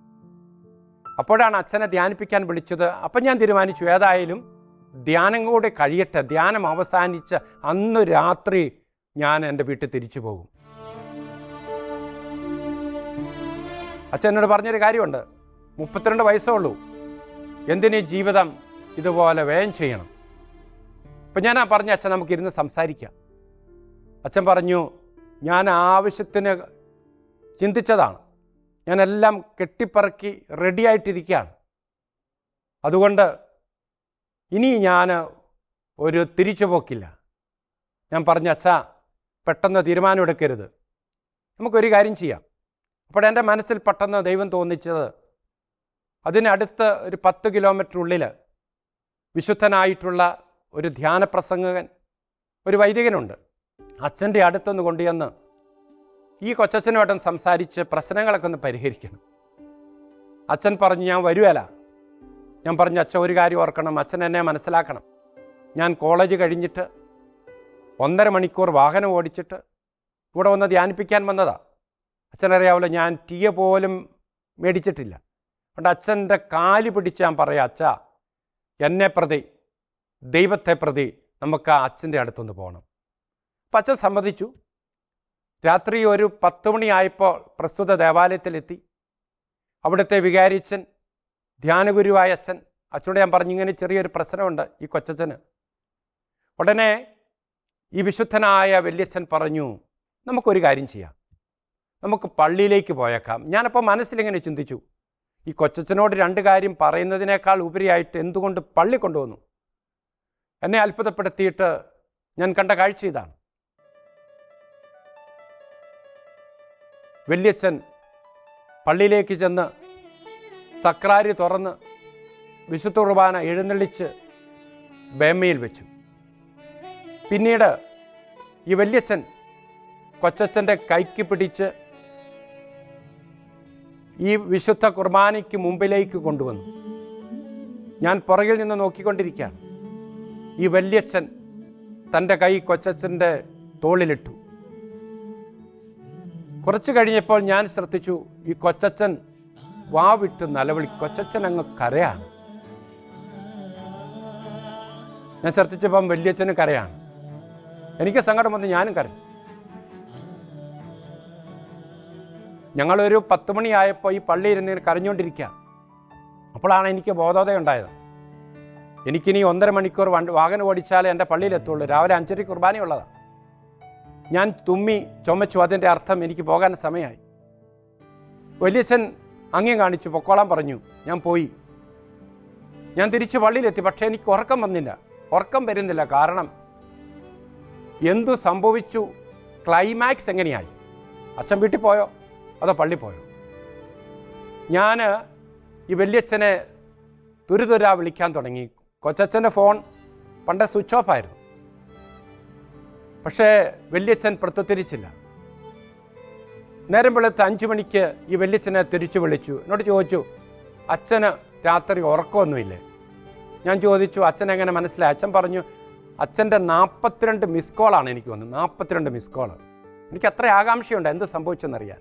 അപ്പോഴാണ് അച്ഛനെ ധ്യാനിപ്പിക്കാൻ വിളിച്ചത്. അപ്പം ഞാൻ തീരുമാനിച്ചു, ഏതായാലും ധ്യാനം കൂടെ കഴിയട്ടെ. ധ്യാനം അവസാനിച്ച അന്ന് രാത്രി ഞാൻ എൻ്റെ വീട്ടിൽ തിരിച്ചു പോകും. അച്ഛൻ എന്നോട് പറഞ്ഞൊരു കാര്യമുണ്ട്, 32 വയസ്സേ ഉള്ളൂ, എന്തിനീ ജീവിതം ഇതുപോലെ വ്യയം ചെയ്യണം? അപ്പം ഞാൻ പറഞ്ഞു, അച്ഛൻ നമുക്കിരുന്ന് സംസാരിക്കാം. അച്ഛൻ പറഞ്ഞു, ഞാൻ ആവശ്യത്തിന് ചിന്തിച്ചതാണ്, ഞാനെല്ലാം കെട്ടിപ്പറക്കി റെഡിയായിട്ടിരിക്കുകയാണ്. അതുകൊണ്ട് ഇനി ഞാൻ ഒരു തിരിച്ചുപോക്കില്ല. ഞാൻ പറഞ്ഞു, അച്ഛാ, പെട്ടെന്ന് തീരുമാനം എടുക്കരുത്, നമുക്കൊരു കാര്യം ചെയ്യാം. അപ്പോൾ എൻ്റെ മനസ്സിൽ പെട്ടെന്ന് ദൈവം തോന്നിച്ചത്, അതിനടുത്ത് ഒരു 10 കിലോമീറ്റർ ഉള്ളിൽ വിശുദ്ധനായിട്ടുള്ള ഒരു ധ്യാനപ്രസംഗകൻ, ഒരു വൈദികനുണ്ട്. അച്ഛൻ്റെ അടുത്തൊന്ന് കൊണ്ടുവന്ന് ഈ കൊച്ചച്ഛനുമായിട്ടും സംസാരിച്ച് പ്രശ്നങ്ങളൊക്കെ ഒന്ന് പരിഹരിക്കണം. അച്ഛൻ പറഞ്ഞു, ഞാൻ വരുവല്ല. ഞാൻ പറഞ്ഞു, അച്ഛൻ ഒരു കാര്യം ഓർക്കണം, അച്ഛൻ എന്നെ മനസ്സിലാക്കണം. ഞാൻ കോളേജ് കഴിഞ്ഞിട്ട് 1.5 മണിക്കൂർ വാഹനം ഓടിച്ചിട്ട് ഇവിടെ വന്ന് ധ്യാനിപ്പിക്കാൻ വന്നതാ. അച്ഛനറിയാമല്ലോ, ഞാൻ ടീ പോലും മേടിച്ചിട്ടില്ല. അതുകൊണ്ട് അച്ഛൻ്റെ കാല് പിടിച്ച് ഞാൻ പറയാം, അച്ഛാ, എന്നെ പ്രതി, ദൈവത്തെ പ്രതി നമുക്ക് ആ അച്ഛൻ്റെ അടുത്തൊന്ന് പോകണം. അപ്പം അച്ഛൻ സമ്മതിച്ചു. രാത്രി ഒരു 10 മണിയായപ്പോൾ പ്രസ്തുത ദേവാലയത്തിലെത്തി. അവിടുത്തെ വികാരിച്ചൻ, ധ്യാനഗുരുവായ അച്ഛനോട് ഞാൻ പറഞ്ഞു, ഇങ്ങനെ ചെറിയൊരു പ്രശ്നമുണ്ട് ഈ കൊച്ചച്ഛന്. ഉടനെ ഈ വിശുദ്ധനായ വല്യച്ഛൻ പറഞ്ഞു, നമുക്കൊരു കാര്യം ചെയ്യാം, നമുക്ക് പള്ളിയിലേക്ക് പോയേക്കാം. ഞാനപ്പോൾ മനസ്സിലിങ്ങനെ ചിന്തിച്ചു, ഈ കൊച്ചച്ഛനോട് 2 കാര്യം പറയുന്നതിനേക്കാൾ ഉപരിയായിട്ട് എന്തുകൊണ്ട് പള്ളി കൊണ്ടുവന്നു? എന്നെ അത്ഭുതപ്പെടുത്തിയിട്ട് ഞാൻ കണ്ട കാഴ്ച ഇതാണ്. വല്യച്ഛൻ പള്ളിയിലേക്ക് ചെന്ന് സക്രാരി തുറന്ന് വിശുദ്ധ കുർബാന എഴുന്നള്ളിച്ച് ബേമയിൽ വെച്ചു. പിന്നീട് ഈ വല്യച്ഛൻ കൊച്ചച്ഛൻ്റെ കൈക്ക് പിടിച്ച് ഈ വിശുദ്ധ കുർബാനയ്ക്ക് മുമ്പിലേക്ക് കൊണ്ടുവന്നു. ഞാൻ പുറകിൽ നിന്ന് നോക്കിക്കൊണ്ടിരിക്കുകയാണ്. ഈ വല്യച്ഛൻ തൻ്റെ കൈ കൊച്ചച്ഛൻ്റെ തോളിലിട്ടു. കുറച്ച് കഴിഞ്ഞപ്പോൾ ഞാൻ ശ്രദ്ധിച്ചു, ഈ കൊച്ചച്ഛൻ വാവിട്ട് നിലവിളി. കൊച്ചച്ഛൻ അങ്ങ് കരയാണ്. ഞാൻ ശ്രദ്ധിച്ചപ്പം വല്യച്ഛന് കരയാണ്. എനിക്ക് സങ്കടം വന്ന് ഞാനും കരഞ്ഞു. ഞങ്ങളൊരു 10 മണിയായപ്പോൾ ഈ പള്ളിയിൽ ഇരുന്ന് കരഞ്ഞുകൊണ്ടിരിക്കുക. അപ്പോഴാണ് എനിക്ക് ബോധോദയം ഉണ്ടായത്. എനിക്കിനി 1.5 മണിക്കൂർ വാഹനം ഓടിച്ചാലേ എൻ്റെ പള്ളിയിലെത്തുള്ളൂ. രാവിലെ 5:30 കുർബാനയുള്ളതാണ്. ഞാൻ തുമ്മി ചുമച്ചു. അതിൻ്റെ അർത്ഥം എനിക്ക് പോകാൻ സമയമായി. വലിയച്ഛൻ ആംഗ്യം കാണിച്ചു, പൊക്കോളാൻ പറഞ്ഞു. ഞാൻ പോയി. ഞാൻ തിരിച്ച് പള്ളിയിലെത്തി. പക്ഷേ എനിക്ക് ഉറക്കം വന്നില്ല. ഉറക്കം വരുന്നില്ല. കാരണം എന്തു സംഭവിച്ചു? ക്ലൈമാക്സ് എങ്ങനെയായി? അച്ഛൻ വീട്ടിൽ പോയോ അതോ പള്ളി പോയോ? ഞാൻ ഈ വലിയച്ഛനെ തുരുതുരാ വിളിക്കാൻ തുടങ്ങി. കൊച്ചച്ഛൻ്റെ ഫോൺ പണ്ട് സ്വിച്ച് ഓഫ് ആയിരുന്നു. പക്ഷേ വലിയച്ഛൻ പ്രത്യുത്തരിച്ചില്ല. നേരം വെളുത്ത് 5 മണിക്ക് ഈ വലിയച്ഛനെ തിരിച്ചു വിളിച്ചു. എന്നോട് ചോദിച്ചു, അച്ഛന് രാത്രി ഉറക്കമൊന്നുമില്ലേ? ഞാൻ ചോദിച്ചു, അച്ഛൻ എങ്ങനെ മനസ്സിലായി? അച്ഛൻ പറഞ്ഞു, അച്ഛൻ്റെ 42 മിസ് കോളാണ് എനിക്ക് വന്നത്. 42 മിസ് കോൾ. എനിക്ക് അത്ര ആകാംക്ഷയുണ്ട് എന്ത് സംഭവിച്ചെന്നറിയാൻ.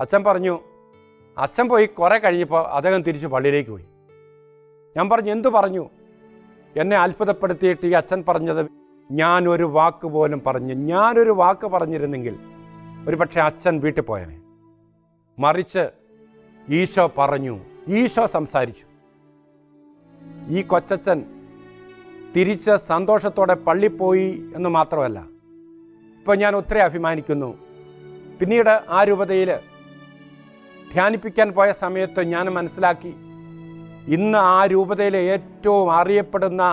അച്ഛൻ പറഞ്ഞു, അച്ഛൻ പോയി കുറേ കഴിഞ്ഞപ്പോൾ അദ്ദേഹം തിരിച്ച് പള്ളിയിലേക്ക് പോയി. ഞാൻ പറഞ്ഞു, എന്തു പറഞ്ഞു? എന്നെ അത്ഭുതപ്പെടുത്തിയിട്ട് ഈ അച്ഛൻ പറഞ്ഞത്, ഞാനൊരു വാക്ക് പോലും ഞാനൊരു വാക്ക് പറഞ്ഞിരുന്നെങ്കിൽ ഒരു പക്ഷേ അച്ഛൻ വീട്ടിൽ പോയനെ. മറിച്ച് ഈശോ പറഞ്ഞു, ഈശോ സംസാരിച്ചു. ഈ കൊച്ചച്ഛൻ തിരിച്ച് സന്തോഷത്തോടെ പള്ളി പോയി എന്ന് മാത്രമല്ല, ഇപ്പം ഞാൻ ഒത്തിരി അഭിമാനിക്കുന്നു. പിന്നീട് ആ രൂപതയിൽ ധ്യാനിപ്പിക്കാൻ പോയ സമയത്ത് ഞാൻ മനസ്സിലാക്കി, ഇന്ന് ആ രൂപതയിലെ ഏറ്റവും അറിയപ്പെടുന്ന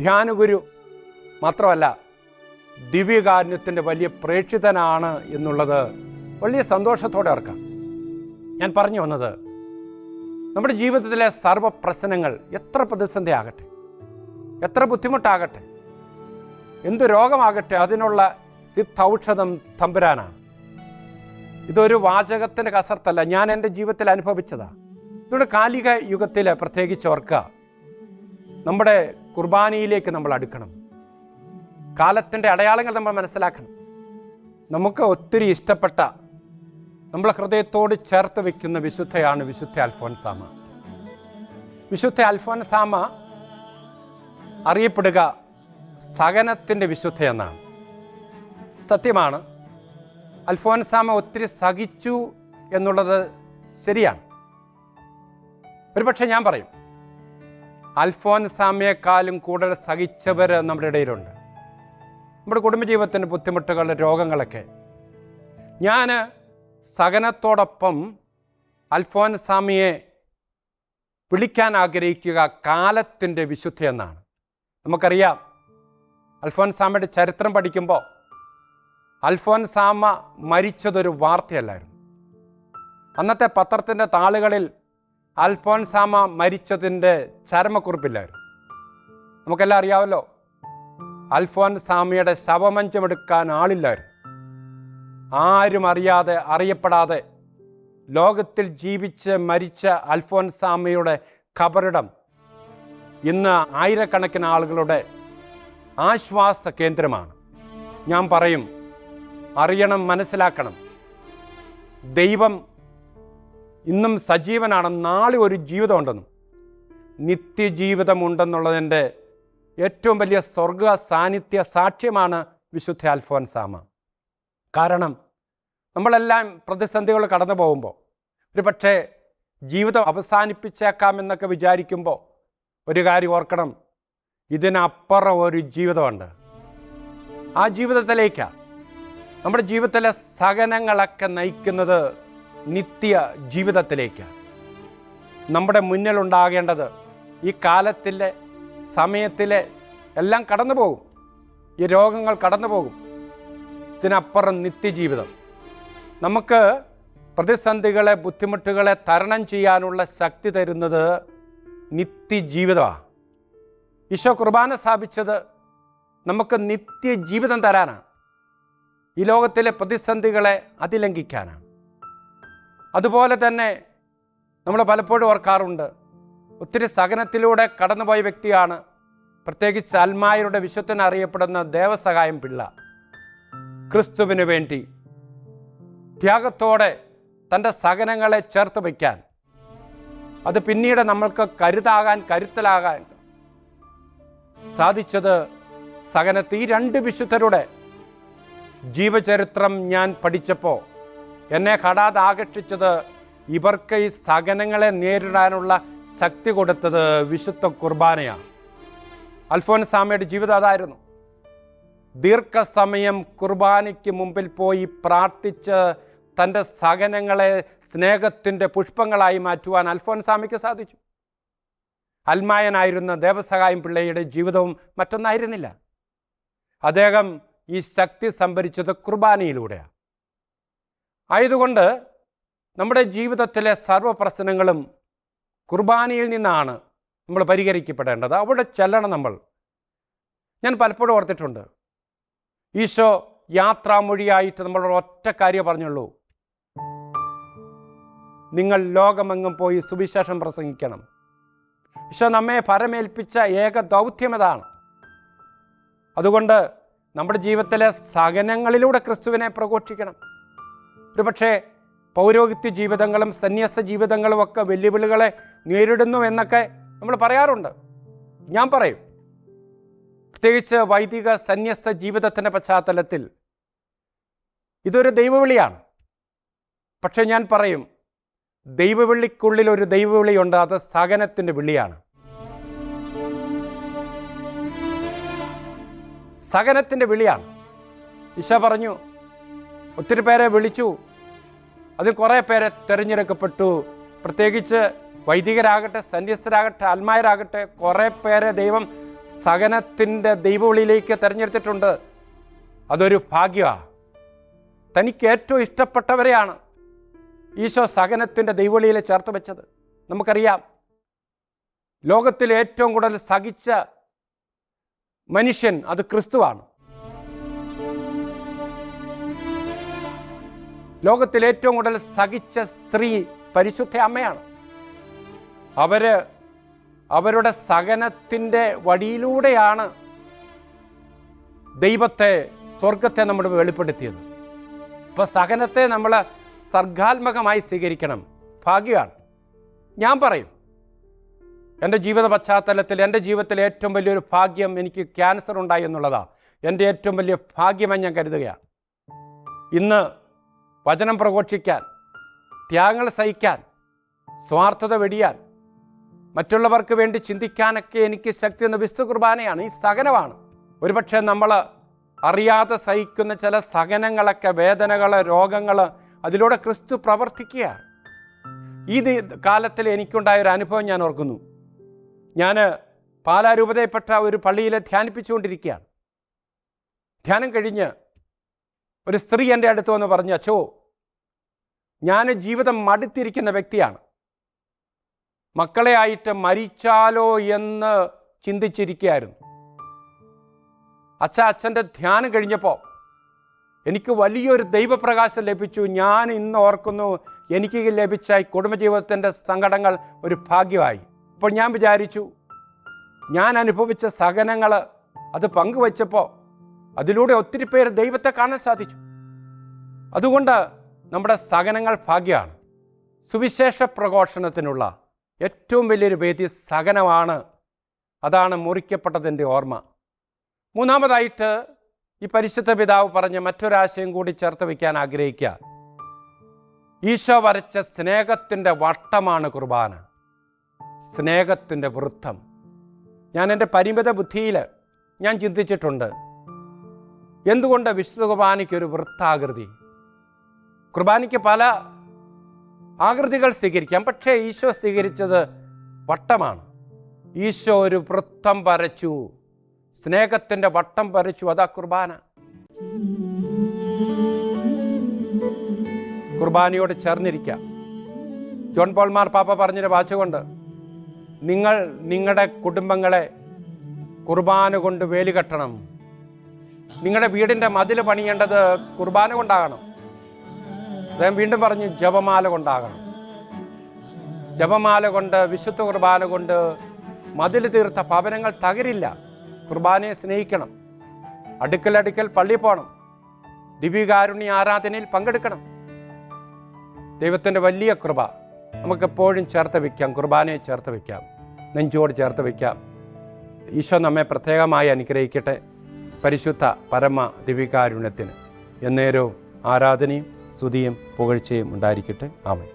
ധ്യാനഗുരു മാത്രമല്ല, ദിവ്യകാരുണ്യത്തിൻ്റെ വലിയ പ്രേക്ഷിതനാണ് എന്നുള്ളത് വലിയ സന്തോഷത്തോടെ ഓർക്കാം. ഞാൻ പറഞ്ഞു വന്നത്, നമ്മുടെ ജീവിതത്തിലെ സർവ്വ പ്രശ്നങ്ങൾ എത്ര പ്രതിസന്ധി ആകട്ടെ, എത്ര ബുദ്ധിമുട്ടാകട്ടെ, എന്തു രോഗമാകട്ടെ, അതിനുള്ള സിദ്ധൌഷധം തമ്പുരാനാണ്. ഇതൊരു വാചകത്തിൻ്റെ കസർത്തല്ല, ഞാൻ എൻ്റെ ജീവിതത്തിൽ അനുഭവിച്ചതാണ്. ഇതുകൊണ്ട് കാലിക യുഗത്തിൽ പ്രത്യേകിച്ച് ഓർക്കുക, നമ്മുടെ കുർബാനയിലേക്ക് നമ്മൾ അടുക്കണം. കാലത്തിൻ്റെ അടയാളങ്ങൾ നമ്മൾ മനസ്സിലാക്കണം. നമുക്ക് ഒത്തിരി ഇഷ്ടപ്പെട്ട, നമ്മളെ ഹൃദയത്തോട് ചേർത്ത് വയ്ക്കുന്ന വിശുദ്ധയാണ് വിശുദ്ധ അൽഫോൻസാമ. വിശുദ്ധ അൽഫോൻസാമ അറിയപ്പെടുക സഹനത്തിൻ്റെ വിശുദ്ധ എന്നാണ്. സത്യമാണ്, അൽഫോൻസാമ ഒത്തിരി സഹിച്ചു എന്നുള്ളത് ശരിയാണ്. ഒരുപക്ഷെ ഞാൻ പറയും, അൽഫോൻസാമയെക്കാളും കൂടുതൽ സഹിച്ചവർ നമ്മുടെ ഇടയിലുണ്ട്. നമ്മുടെ കുടുംബജീവിതത്തിൻ്റെ ബുദ്ധിമുട്ടുകൾ, രോഗങ്ങളൊക്കെ. ഞാൻ സഹനത്തോടൊപ്പം അൽഫോൻസാമയെ വിളിക്കാൻ ആഗ്രഹിക്കുക കാലത്തിൻ്റെ വിശുദ്ധ എന്നാണ്. നമുക്കറിയാം, അൽഫോൻസാമയുടെ ചരിത്രം പഠിക്കുമ്പോൾ അൽഫോൻസാമ മരിച്ചതൊരു വാർത്തയല്ലായിരുന്നു. അന്നത്തെ പത്രത്തിൻ്റെ താളുകളിൽ അൽഫോൻസാമ മരിച്ചതിൻ്റെ ചരമക്കുറിപ്പില്ലായിരുന്നു. നമുക്കെല്ലാം അറിയാമല്ലോ, അൽഫോൻസാമയുടെ ശവമഞ്ചമെടുക്കാൻ ആളില്ലായിരുന്നു. ആരും അറിയാതെ, അറിയപ്പെടാതെ ലോകത്തിൽ ജീവിച്ച് മരിച്ച അൽഫോൻസാമയുടെ ഖബറിടം ഇന്ന് ആയിരക്കണക്കിന് ആളുകളുടെ ആശ്വാസ കേന്ദ്രമാണ്. ഞാൻ പറയും, അറിയണം, മനസ്സിലാക്കണം, ദൈവം ഇന്നും സജീവനാണ്. നാളെ ഒരു ജീവിതമുണ്ടെന്നും നിത്യജീവിതമുണ്ടെന്നുള്ളതിൻ്റെ ഏറ്റവും വലിയ സ്വർഗ സാന്നിധ്യ സാക്ഷ്യമാണ് വിശുദ്ധ അൽഫോൻസാമ. കാരണം നമ്മളെല്ലാം പ്രതിസന്ധികൾ കടന്നു പോകുമ്പോൾ, ഒരു പക്ഷേ ജീവിതം അവസാനിപ്പിച്ചേക്കാമെന്നൊക്കെ വിചാരിക്കുമ്പോൾ ഒരു കാര്യം ഓർക്കണം, ഇതിനപ്പുറം ഒരു ജീവിതമുണ്ട്. ആ ജീവിതത്തിലേക്കാണ് നമ്മുടെ ജീവിതത്തിലെ സഹനങ്ങളൊക്കെ നയിക്കുന്നത് നിത്യ ജീവിതത്തിലേക്കാണ്. നമ്മുടെ മുന്നിലുണ്ടാകേണ്ടത് ഈ കാലത്തിലെ, സമയത്തിലെ എല്ലാം കടന്നു പോകും. ഈ രോഗങ്ങൾ കടന്നു പോകും. ഇതിനപ്പുറം നിത്യജീവിതം. നമുക്ക് പ്രതിസന്ധികളെ, ബുദ്ധിമുട്ടുകളെ തരണം ചെയ്യാനുള്ള ശക്തി തരുന്നത് നിത്യജീവിതമാണ്. ഈശോ കുർബാന സ്ഥാപിച്ചത് നമുക്ക് നിത്യജീവിതം തരാനാണ്. ഈ ലോകത്തിലെ പ്രതിസന്ധികളെ അതിലംഘിക്കാനാണ്. അതുപോലെ തന്നെ നമ്മൾ പലപ്പോഴും ഓർക്കാറുണ്ട്, ഒത്തിരി സഹനത്തിലൂടെ കടന്നുപോയ വ്യക്തിയാണ് പ്രത്യേകിച്ച് അൽമായരുടെ വിശുദ്ധനറിയപ്പെടുന്ന ദേവസഹായം പിള്ള. ക്രിസ്തുവിന് വേണ്ടി ത്യാഗത്തോടെ തൻ്റെ സഹനങ്ങളെ ചേർത്ത് വയ്ക്കാൻ, അത് പിന്നീട് നമ്മൾക്ക് കരുത്തലാകാൻ സാധിച്ചത് സഹനത്തിൽ. ഈ 2 വിശുദ്ധരുടെ ജീവചരിത്രം ഞാൻ പഠിച്ചപ്പോൾ എന്നെ ഹഠാത് ആകർഷിച്ചത്, ഇവർക്ക് ഈ സഹനങ്ങളെ നേരിടാനുള്ള ശക്തി കൊടുത്തത് വിശുദ്ധ കുർബാനയാണ്. അൽഫോൻസാമയുടെ ജീവിതം അതായിരുന്നു. ദീർഘസമയം കുർബാനയ്ക്ക് മുമ്പിൽ പോയി പ്രാർത്ഥിച്ച് തൻ്റെ സഹനങ്ങളെ സ്നേഹത്തിൻ്റെ പുഷ്പങ്ങളായി മാറ്റുവാൻ അൽഫോൻസാമയ്ക്ക് സാധിച്ചു. അൽമായനായിരുന്ന ദേവസഹായം പിള്ളയുടെ ജീവിതവും മറ്റൊന്നായിരുന്നില്ല. അദ്ദേഹം ഈ ശക്തി സംഭരിച്ചത് കുർബാനയിലൂടെയാണ്. ആയതുകൊണ്ട് നമ്മുടെ ജീവിതത്തിലെ സർവ്വ പ്രശ്നങ്ങളും കുർബാനയിൽ നിന്നാണ് നമ്മൾ പരിഹരിക്കപ്പെടേണ്ടത്. അവിടെ ചെല്ലണം നമ്മൾ. ഞാൻ പലപ്പോഴും ഓർത്തിട്ടുണ്ട്, ഈശോ യാത്രാമൊഴിയായിട്ട് നമ്മളോട് ഒറ്റ കാര്യം പറഞ്ഞുള്ളൂ: നിങ്ങൾ ലോകമെങ്ങും പോയി സുവിശേഷം പ്രസംഗിക്കണം. ഈശോ നമ്മെ പരമേൽപ്പിച്ച ഏക ദൗത്യം അതാണ്. അതുകൊണ്ട് നമ്മുടെ ജീവിതത്തിലെ സഹനങ്ങളിലൂടെ ക്രിസ്തുവിനെ പ്രഘോഷിക്കണം. ഒരുപക്ഷെ പൗരോഹിത്യ ജീവിതങ്ങളും സന്യാസ ജീവിതങ്ങളും ഒക്കെ വെല്ലുവിളികളെ നേരിടുന്നു എന്നൊക്കെ നമ്മൾ പറയാറുണ്ട്. ഞാൻ പറയും, പ്രത്യേകിച്ച് വൈദിക സന്യസ്ത ജീവിതത്തിൻ്റെ പശ്ചാത്തലത്തിൽ ഇതൊരു ദൈവവിളിയാണ്. പക്ഷെ ഞാൻ പറയും, ദൈവവിളിക്കുള്ളിൽ ഒരു ദൈവവിളിയുണ്ട്. അത് സഹനത്തിൻ്റെ വിളിയാണ്. സഹനത്തിൻ്റെ വിളിയാണ്. ഈശോ പറഞ്ഞു, ഒത്തിരി പേരെ വിളിച്ചു, അതിൽ കുറേ പേരെ തിരഞ്ഞെടുക്കപ്പെട്ടു. പ്രത്യേകിച്ച് വൈദികരാകട്ടെ, സന്യസ്തരാകട്ടെ, ആത്മായരാകട്ടെ, കുറേ പേരെ ദൈവം സഹനത്തിൻ്റെ ദൈവവിളിയിലേക്ക് തിരഞ്ഞെടുത്തിട്ടുണ്ട്. അതൊരു ഭാഗ്യമാണ്. തനിക്ക് ഏറ്റവും ഇഷ്ടപ്പെട്ടവരെയാണ് ഈശോ സഹനത്തിൻ്റെ ദൈവവിളിയിൽ ചേർത്ത് വെച്ചത്. നമുക്കറിയാം, ലോകത്തിൽ ഏറ്റവും കൂടുതൽ സഹിച്ച മനുഷ്യൻ അത് ക്രിസ്തുവാണ്. ലോകത്തിൽ ഏറ്റവും കൂടുതൽ സഹിച്ച സ്ത്രീ പരിശുദ്ധ അമ്മയാണ്. അവരുടെ സഹനത്തിൻ്റെ വഴിയിലൂടെയാണ് ദൈവത്തെ, സ്വർഗത്തെ നമ്മൾ വെളിപ്പെടുത്തിയത്. അപ്പോൾ സഹനത്തെ നമ്മൾ സർഗാത്മകമായി സ്വീകരിക്കണം. ഭാഗ്യമാണ്. ഞാൻ പറയും, എൻ്റെ ജീവിത പശ്ചാത്തലത്തിൽ എൻ്റെ ജീവിതത്തിലെ ഏറ്റവും വലിയൊരു ഭാഗ്യം എനിക്ക് ക്യാൻസർ ഉണ്ടായി എന്നുള്ളതാണ്. എൻ്റെ ഏറ്റവും വലിയ ഭാഗ്യമായി ഞാൻ കരുതുകയാണ്. ഇന്ന് വചനം പ്രഘോഷിക്കാൻ, ത്യാഗങ്ങൾ സഹിക്കാൻ, സ്വാർത്ഥത വെടിയാൻ, മറ്റുള്ളവർക്ക് വേണ്ടി ചിന്തിക്കാനൊക്കെ എനിക്ക് ശക്തി എന്ന വിശുദ്ധ കുർബാനയാണ്. ഈ സഹനമാണ്. ഒരുപക്ഷെ നമ്മൾ അറിയാതെ സഹിക്കുന്ന ചില സഹനങ്ങളൊക്കെ, വേദനകൾ, രോഗങ്ങൾ, അതിലൂടെ ക്രിസ്തു പ്രവർത്തിക്കുക. ഈ കാലത്തിൽ എനിക്കുണ്ടായൊരു അനുഭവം ഞാൻ ഓർക്കുന്നു. ഞാൻ പാലാരൂപതയിൽപ്പെട്ട ഒരു പള്ളിയിൽ ധ്യാനിപ്പിച്ചുകൊണ്ടിരിക്കുകയാണ്. ധ്യാനം കഴിഞ്ഞ് ഒരു സ്ത്രീ എൻ്റെ അടുത്ത് വന്ന് പറഞ്ഞു, അച്ചോ, ഞാൻ ജീവിതം മടുത്തിരിക്കുന്ന വ്യക്തിയാണ്. മക്കളെ ആയിട്ട് മരിച്ചാലോ എന്ന് ചിന്തിച്ചിരിക്കുകയായിരുന്നു. അച്ഛൻ്റെ ധ്യാനം കഴിഞ്ഞപ്പോൾ എനിക്ക് വലിയൊരു ദൈവപ്രകാശം ലഭിച്ചു. ഞാൻ ഇന്ന് ഓർക്കുന്നു, എനിക്ക് ലഭിച്ച ഈ കുടുംബജീവിതത്തിൻ്റെ സങ്കടങ്ങൾ ഒരു ഭാഗ്യമായി. ഇപ്പോൾ ഞാൻ വിചാരിച്ചു, ഞാൻ അനുഭവിച്ച സഹനങ്ങൾ അത് പങ്കുവച്ചപ്പോൾ അതിലൂടെ ഒത്തിരി പേര് ദൈവത്തെ കാണാൻ സാധിച്ചു. അതുകൊണ്ട് നമ്മുടെ സഹനങ്ങൾ ഭാഗ്യമാണ്. സുവിശേഷ പ്രഘോഷണത്തിനുള്ള ഏറ്റവും വലിയൊരു വേദി സഹനമാണ്. അതാണ് മുറിക്കപ്പെട്ടതിൻ്റെ ഓർമ്മ. മൂന്നാമതായിട്ട് ഈ പരിശുദ്ധ പിതാവ് പറഞ്ഞ മറ്റൊരാശയം കൂടി ചേർത്ത് വയ്ക്കാൻ ആഗ്രഹിക്കുക. ഈശോ വരച്ച സ്നേഹത്തിൻ്റെ വട്ടമാണ് കുർബാന, സ്നേഹത്തിൻ്റെ വൃത്തം. ഞാൻ എൻ്റെ പരിമിത ബുദ്ധിയിൽ ഞാൻ ചിന്തിച്ചിട്ടുണ്ട്, എന്തുകൊണ്ട് വിശുദ്ധ കുർബാനയ്ക്കൊരു വൃത്താകൃതി? കുർബാനയ്ക്ക് പല ആകൃതികൾ സ്വീകരിക്കാം, പക്ഷേ ഈശോ സ്വീകരിച്ചത് വട്ടമാണ്. ഈശോ ഒരു വൃത്തം വരച്ചു, സ്നേഹത്തിൻ്റെ വട്ടം വരച്ചു. അതാ കുർബാന. കുർബാനയോട് ചേർന്നിരിക്കാം. ജോൺ പോൾ മാർപ്പാപ്പ പറഞ്ഞൊരു വാചകമുണ്ട്, നിങ്ങൾ നിങ്ങളുടെ കുടുംബങ്ങളെ കുർബാന കൊണ്ട് വേലി കെട്ടണം. നിങ്ങളുടെ വീടിൻ്റെ മതിൽ പണിയേണ്ടത് കുർബാന കൊണ്ടാകണം. അദ്ദേഹം വീണ്ടും പറഞ്ഞു, ജപമാല കൊണ്ടാകണം. ജപമാല കൊണ്ട്, വിശുദ്ധ കുർബാന കൊണ്ട് മതിൽ തീർത്ത ഭവനങ്ങൾ തകരില്ല. കുർബാനയെ സ്നേഹിക്കണം. അടുക്കൽ പള്ളിയിൽ പോകണം. ദിവ്യകാരുണ്യ ആരാധനയിൽ പങ്കെടുക്കണം. ദൈവത്തിൻ്റെ വലിയ കൃപ നമുക്കെപ്പോഴും ചേർത്ത് വയ്ക്കാം. കുർബാനയെ ചേർത്ത് വയ്ക്കാം, നെഞ്ചോട് ചേർത്ത് വയ്ക്കാം. ഈശോ നമ്മെ പ്രത്യേകമായി അനുഗ്രഹിക്കട്ടെ. പരിശുദ്ധ പരമ ദിവ്യകാരുണ്യത്തിന് എന്നേരവും ആരാധനയും സ്തുതിയും പുകഴ്ചയും ഉണ്ടായിരിക്കട്ടെ. ആമേൻ.